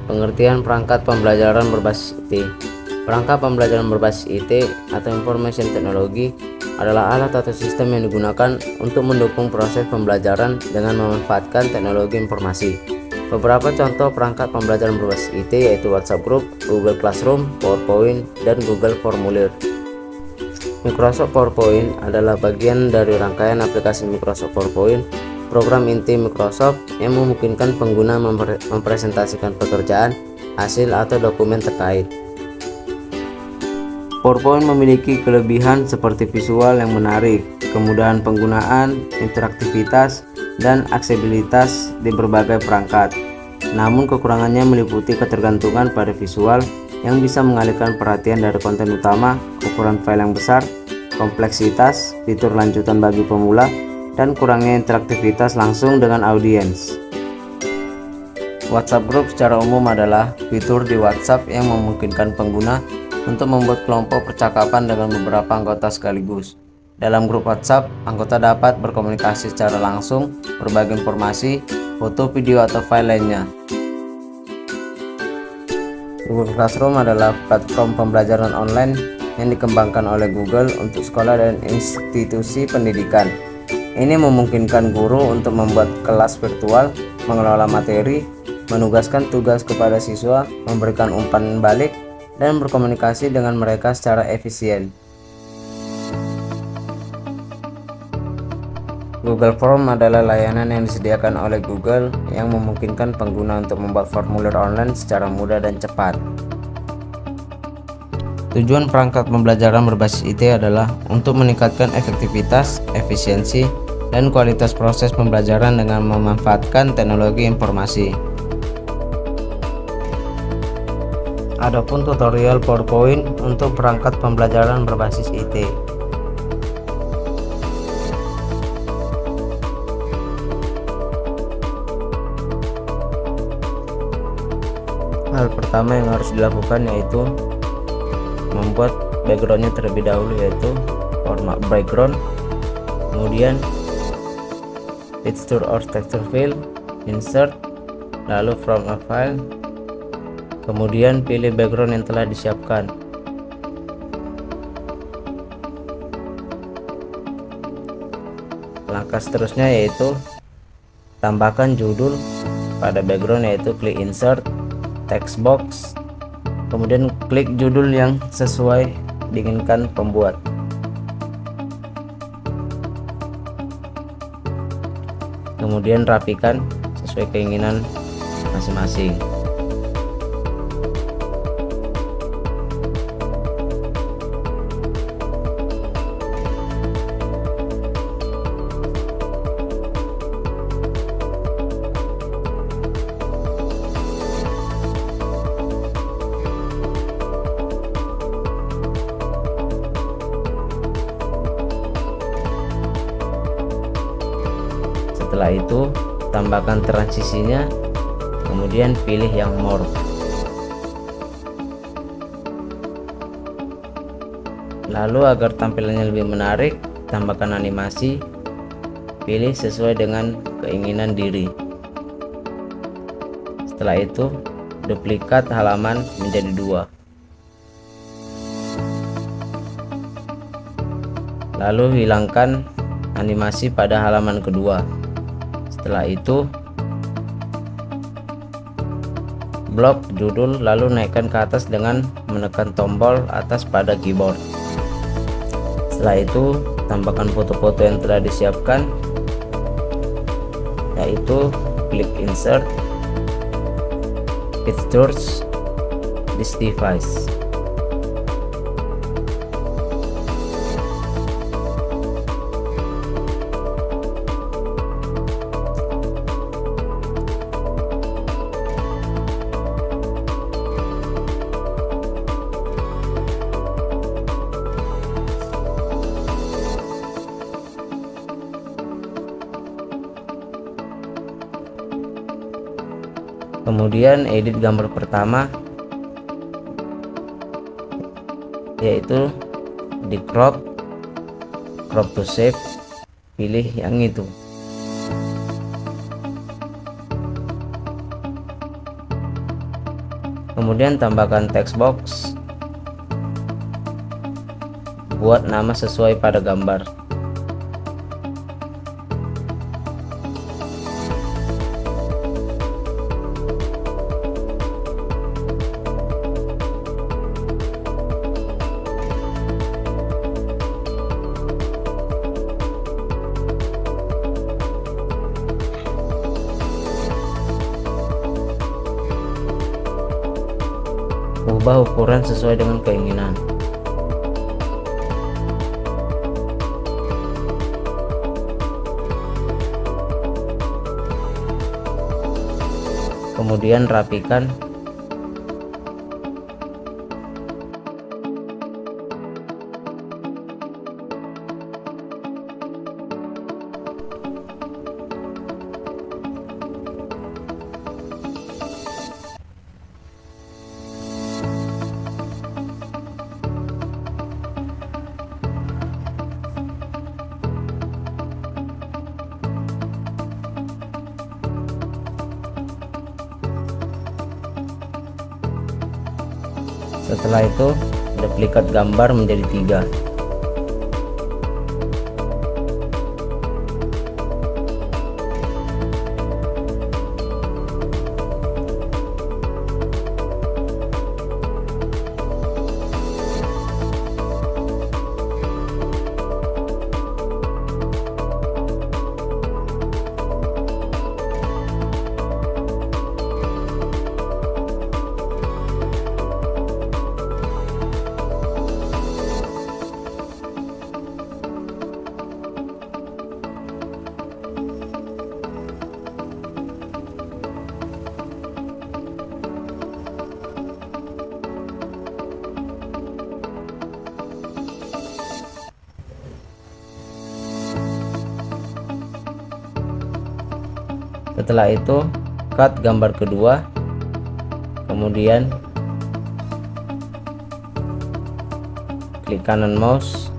Pengertian perangkat pembelajaran berbasis IT. Perangkat pembelajaran berbasis IT atau Information Technology adalah alat atau sistem yang digunakan untuk mendukung proses pembelajaran dengan memanfaatkan teknologi informasi. Beberapa contoh perangkat pembelajaran berbasis IT yaitu WhatsApp Group, Google Classroom, PowerPoint, dan Google Formulir. Microsoft PowerPoint adalah bagian dari rangkaian aplikasi Microsoft PowerPoint, program inti Microsoft yang memungkinkan pengguna mempresentasikan pekerjaan, hasil, atau dokumen terkait. PowerPoint memiliki kelebihan seperti visual yang menarik, kemudahan penggunaan, interaktivitas, dan aksesibilitas di berbagai perangkat. Namun kekurangannya meliputi ketergantungan pada visual yang bisa mengalihkan perhatian dari konten utama, ukuran file yang besar, kompleksitas, fitur lanjutan bagi pemula, dan kurangnya interaktivitas langsung dengan audiens. WhatsApp Group secara umum adalah fitur di WhatsApp yang memungkinkan pengguna untuk membuat kelompok percakapan dengan beberapa anggota sekaligus. Dalam grup WhatsApp, anggota dapat berkomunikasi secara langsung, berbagi informasi, foto, video, atau file lainnya. Google Classroom adalah platform pembelajaran online yang dikembangkan oleh Google untuk sekolah dan institusi pendidikan. Ini memungkinkan guru untuk membuat kelas virtual, mengelola materi, menugaskan tugas kepada siswa, memberikan umpan balik, dan berkomunikasi dengan mereka secara efisien. Google Form adalah layanan yang disediakan oleh Google yang memungkinkan pengguna untuk membuat formulir online secara mudah dan cepat. Tujuan perangkat pembelajaran berbasis IT adalah untuk meningkatkan efektivitas, efisiensi, dan kualitas proses pembelajaran dengan memanfaatkan teknologi informasi. Adapun tutorial PowerPoint untuk perangkat pembelajaran berbasis IT. Hal pertama yang harus dilakukan yaitu membuat backgroundnya terlebih dahulu, yaitu format background, kemudian texture or texture fill, insert, lalu from a file, kemudian pilih background yang telah disiapkan. Langkah seterusnya yaitu tambahkan judul pada background, yaitu klik insert, text box, kemudian klik judul yang sesuai diinginkan pembuat. Kemudian rapikan sesuai keinginan masing-masing. Setelah itu tambahkan transisinya, kemudian pilih yang more. Lalu agar tampilannya lebih menarik, tambahkan animasi, pilih sesuai dengan keinginan diri. Setelah itu duplikat halaman menjadi 2, lalu hilangkan animasi pada halaman kedua. Setelah itu blok judul, lalu naikkan ke atas dengan menekan tombol atas pada keyboard. Setelah itu tambahkan foto-foto yang telah disiapkan, yaitu klik insert, pictures, this device. Kemudian edit gambar pertama, yaitu di crop to shape, pilih yang itu. Kemudian tambahkan text box, buat nama sesuai pada gambar. Ubah ukuran sesuai dengan keinginan. Kemudian rapikan. Setelah itu duplikat gambar menjadi 3. Setelah itu cut gambar kedua, kemudian klik kanan mouse,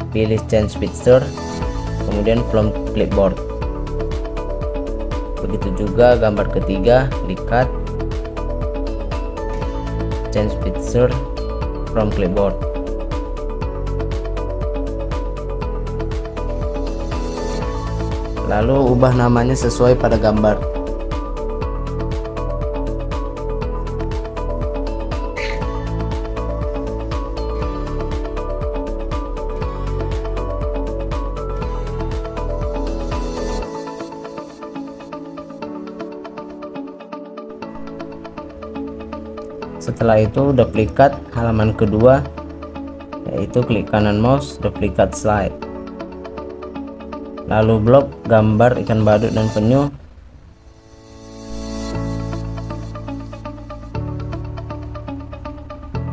pilih change picture, kemudian from clipboard. Begitu juga gambar ketiga, di cut, change picture from clipboard. Lalu ubah namanya sesuai pada gambar. Setelah itu duplikat halaman kedua, yaitu klik kanan mouse, duplikat slide. Lalu blok gambar ikan badut dan penyu.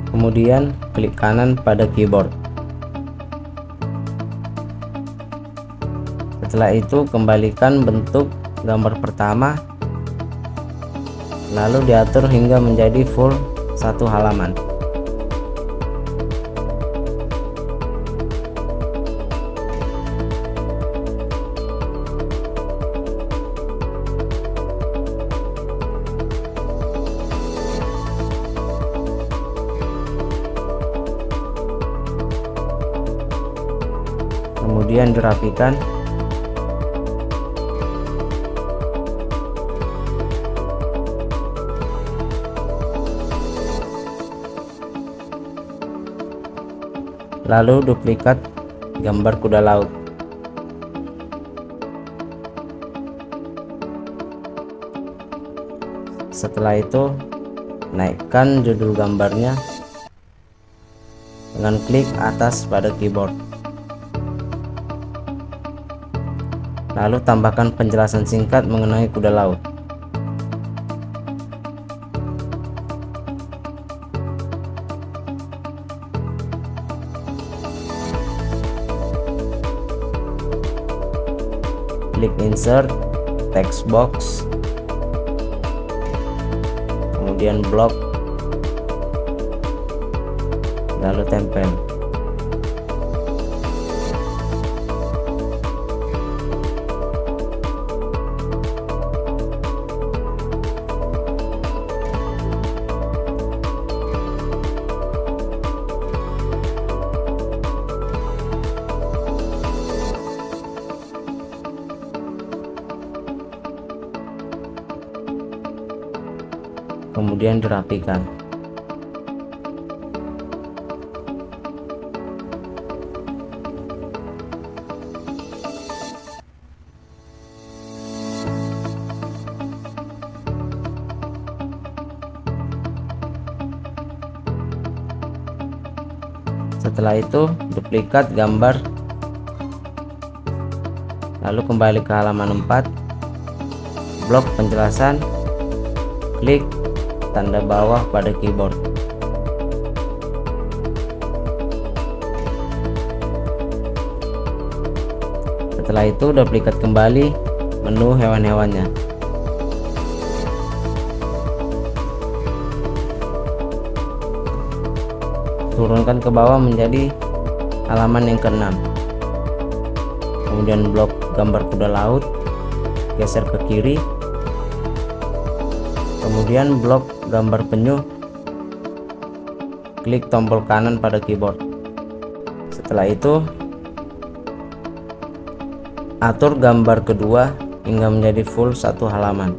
Kemudian klik kanan pada keyboard. Setelah itu kembalikan bentuk gambar pertama, lalu diatur hingga menjadi full satu halaman. Kemudian dirapikan. Lalu duplikat gambar kuda laut. Setelah itu naikkan judul gambarnya dengan klik atas pada keyboard. Lalu tambahkan penjelasan singkat mengenai kuda laut. Klik insert, text box, kemudian blok, lalu tempel. kemudian dirapikan. Setelah itu duplikat gambar, lalu kembali ke halaman 4, blok penjelasan, klik tanda bawah pada keyboard. Setelah itu duplikat kembali menu hewan-hewannya. Turunkan ke bawah menjadi halaman yang ke-6. Kemudian blok gambar kuda laut, geser ke kiri. Kemudian blok gambar penyu, klik tombol kanan pada keyboard. Setelah itu atur gambar kedua hingga menjadi full satu halaman.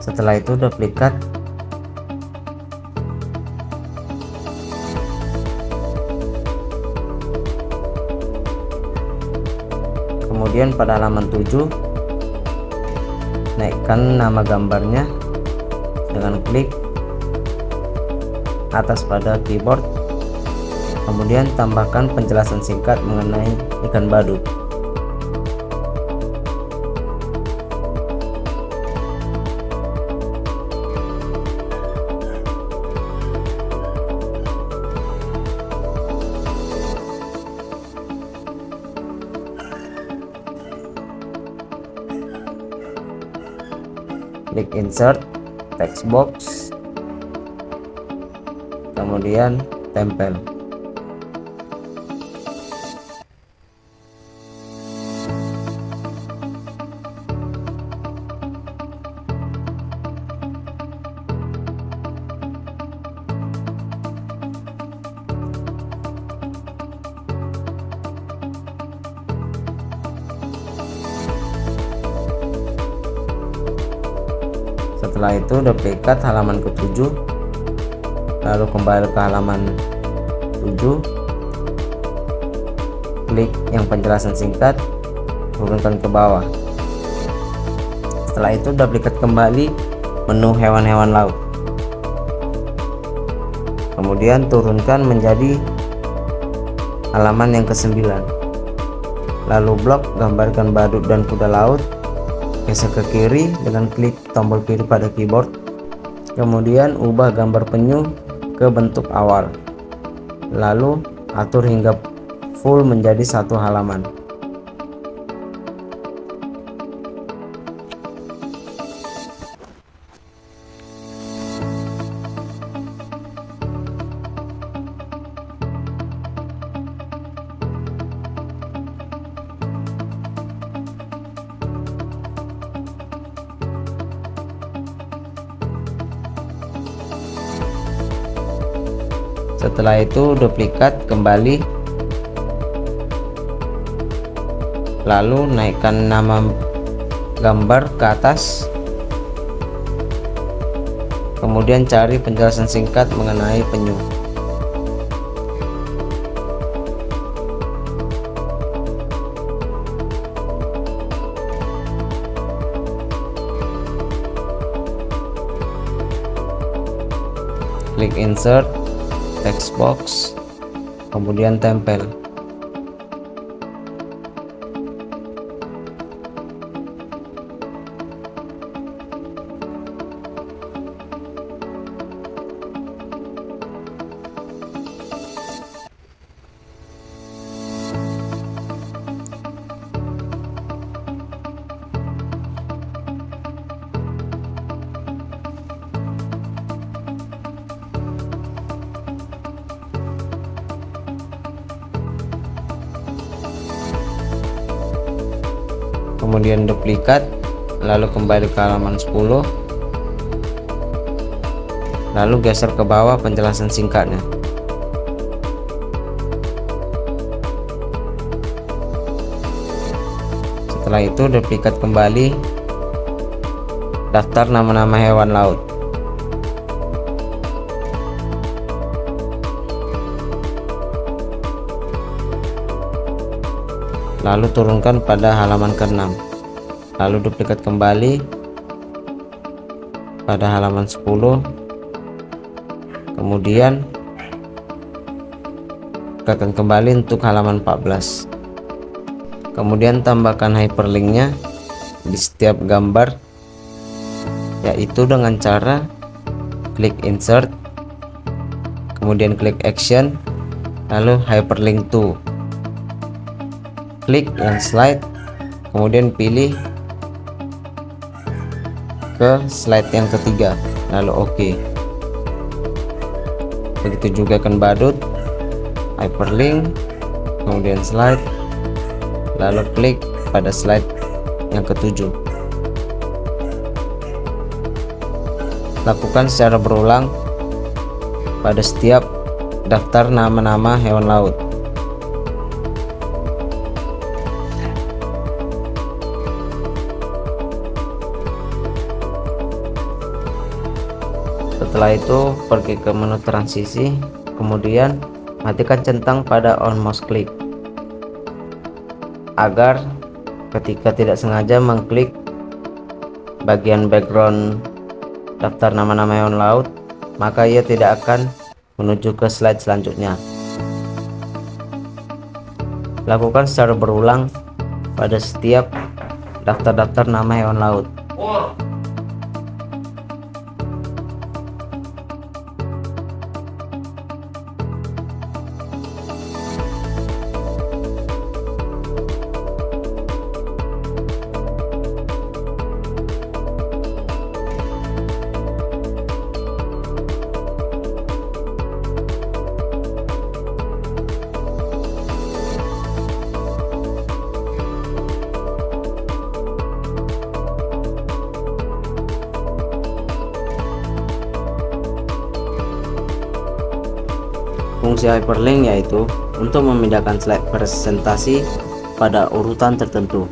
Setelah itu duplikat, kemudian pada halaman 7 naikkan nama gambarnya dengan klik atas pada keyboard, kemudian tambahkan penjelasan singkat mengenai ikan badut. Klik insert text box, kemudian tempel. Setelah itu duplikat halaman ke-7, lalu kembali ke halaman 7, klik yang penjelasan singkat, turunkan ke bawah. Setelah itu duplikat kembali menu hewan-hewan laut, kemudian turunkan menjadi halaman yang ke-9, lalu blok gambarkan badut dan kuda laut, geser ke kiri dengan klik tombol kiri pada keyboard, kemudian ubah gambar penyu ke bentuk awal, lalu atur hingga full menjadi satu halaman. Setelah itu duplikat kembali, lalu naikkan nama gambar ke atas, kemudian cari penjelasan singkat mengenai penyu. Klik insert text box, kemudian tempel. Kemudian duplikat, lalu kembali ke halaman 10, lalu geser ke bawah penjelasan singkatnya. Setelah itu duplikat kembali daftar nama-nama hewan laut. Lalu turunkan pada halaman ke-6. Lalu duplikat kembali pada halaman 10. Kemudian tekan kembali untuk halaman 14. Kemudian tambahkan hyperlinknya di setiap gambar, yaitu dengan cara klik insert, kemudian klik action, lalu hyperlink to, klik yang slide, kemudian pilih ke slide yang ketiga, lalu oke. Begitu juga kan badut, hyperlink, kemudian slide, lalu klik pada slide yang ketujuh. Lakukan secara berulang pada setiap daftar nama-nama hewan laut. Setelah itu pergi ke menu transisi, kemudian matikan centang pada on mouse click, agar ketika tidak sengaja mengklik bagian background daftar nama-nama hewan laut, maka ia tidak akan menuju ke slide selanjutnya. Lakukan secara berulang pada setiap daftar-daftar nama hewan laut. Fungsi hyperlink yaitu untuk memindahkan slide presentasi pada urutan tertentu.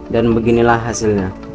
Dan beginilah hasilnya.